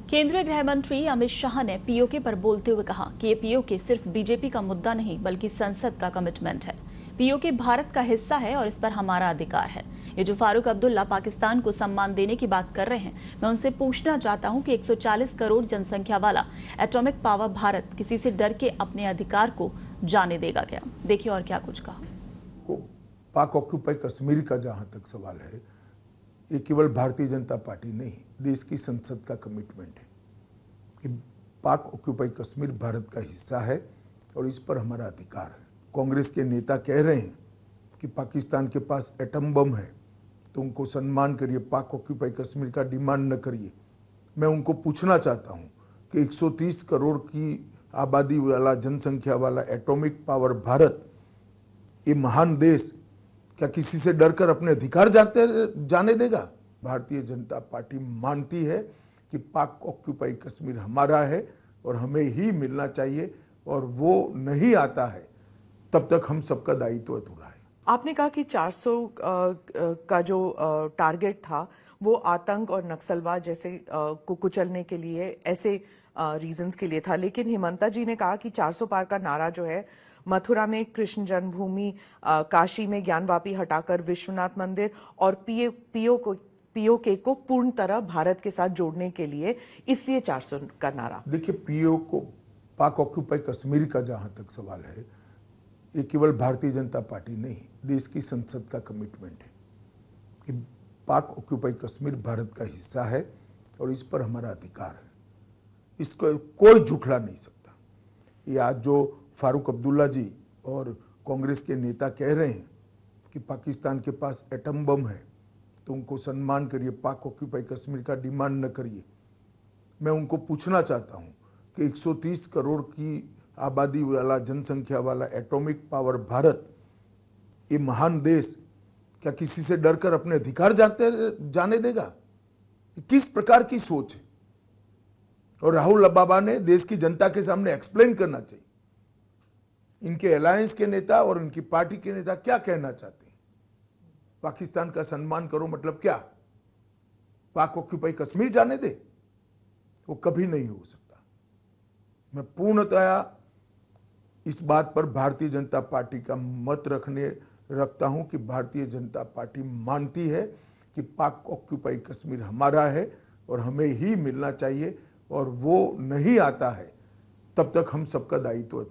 केंद्रीय गृह मंत्री अमित शाह ने पीओके पर बोलते हुए कहा कि ये पीओके सिर्फ बीजेपी का मुद्दा नहीं बल्कि संसद का कमिटमेंट है। पीओके भारत का हिस्सा है और इस पर हमारा अधिकार है। ये जो फारूक अब्दुल्ला पाकिस्तान को सम्मान देने की बात कर रहे हैं, मैं उनसे पूछना चाहता हूं कि 140 करोड़ जनसंख्या वाला एटॉमिक पावर भारत किसी से डर के अपने अधिकार को जाने देगा क्या? देखिए और क्या कुछ कहा। पाक ऑक्यूपाई कश्मीर का जहां तक सवाल है, ये केवल भारतीय जनता पार्टी नहीं, देश की संसद का कमिटमेंट है कि पाक ऑक्यूपाई कश्मीर भारत का हिस्सा है और इस पर हमारा अधिकार है। कांग्रेस के नेता कह रहे हैं कि पाकिस्तान के पास एटम बम है, तो उनको सम्मान करिए, पाक ऑक्यूपाई कश्मीर का डिमांड न करिए। मैं उनको पूछना चाहता हूं कि 130 करोड़ की आबादी वाला, जनसंख्या वाला एटॉमिक पावर भारत, ये महान देश क्या किसी से डरकर अपने अधिकार जाने देगा? भारतीय जनता पार्टी मानती है कि पाक ऑक्यूपाई कश्मीर हमारा है और हमें ही मिलना चाहिए, और वो नहीं आता है तब तक हम सबका दायित्व अधूरा है। आपने कहा कि 400 का जो टारगेट था वो आतंक और नक्सलवाद जैसे को कुचलने के लिए, ऐसे रीजंस के लिए था, लेकिन हिमंता जी ने कहा कि 400 पार का नारा जो है मथुरा में कृष्ण जन्मभूमि, काशी में ज्ञानवापी हटाकर विश्वनाथ मंदिर और पीओके को पूर्ण तरह भारत के साथ जोड़ने के लिए, इसलिए 400 का नारा। देखिए, पीओ को पाक ऑक्यूपाई कश्मीर का जहां तक सवाल है, ये केवल भारतीय जनता पार्टी नहीं, देश की संसद का कमिटमेंट है कि पाक ऑक्यूपाई कश्मीर भारत का हिस्सा है और इस पर हमारा अधिकार है। इसको कोई झुठला नहीं सकता। ये आज जो फारूक अब्दुल्ला जी और कांग्रेस के नेता कह रहे हैं कि पाकिस्तान के पास एटम बम है, तो उनको सम्मान करिए, पाक ऑक्यूपाई कश्मीर का डिमांड न करिए। मैं उनको पूछना चाहता हूं कि 130 करोड़ की आबादी वाला, जनसंख्या वाला एटॉमिक पावर भारत, ये महान देश क्या किसी से डरकर अपने अधिकार जाने देगा? किस प्रकार की सोच है? और राहुल बाबा ने देश की जनता के सामने एक्सप्लेन करना चाहिए। इनके अलायंस के नेता और इनकी पार्टी के नेता क्या कहना चाहते हैं? पाकिस्तान का सम्मान करो मतलब क्या? पाक ऑक्यूपाई कश्मीर जाने दे? वो कभी नहीं हो सकता। मैं पूर्णतया इस बात पर भारतीय जनता पार्टी का मत रखता हूं कि भारतीय जनता पार्टी मानती है कि पाक ऑक्यूपाई कश्मीर हमारा है और हमें ही मिलना चाहिए, और वो नहीं आता है तब तक हम सबका दायित्व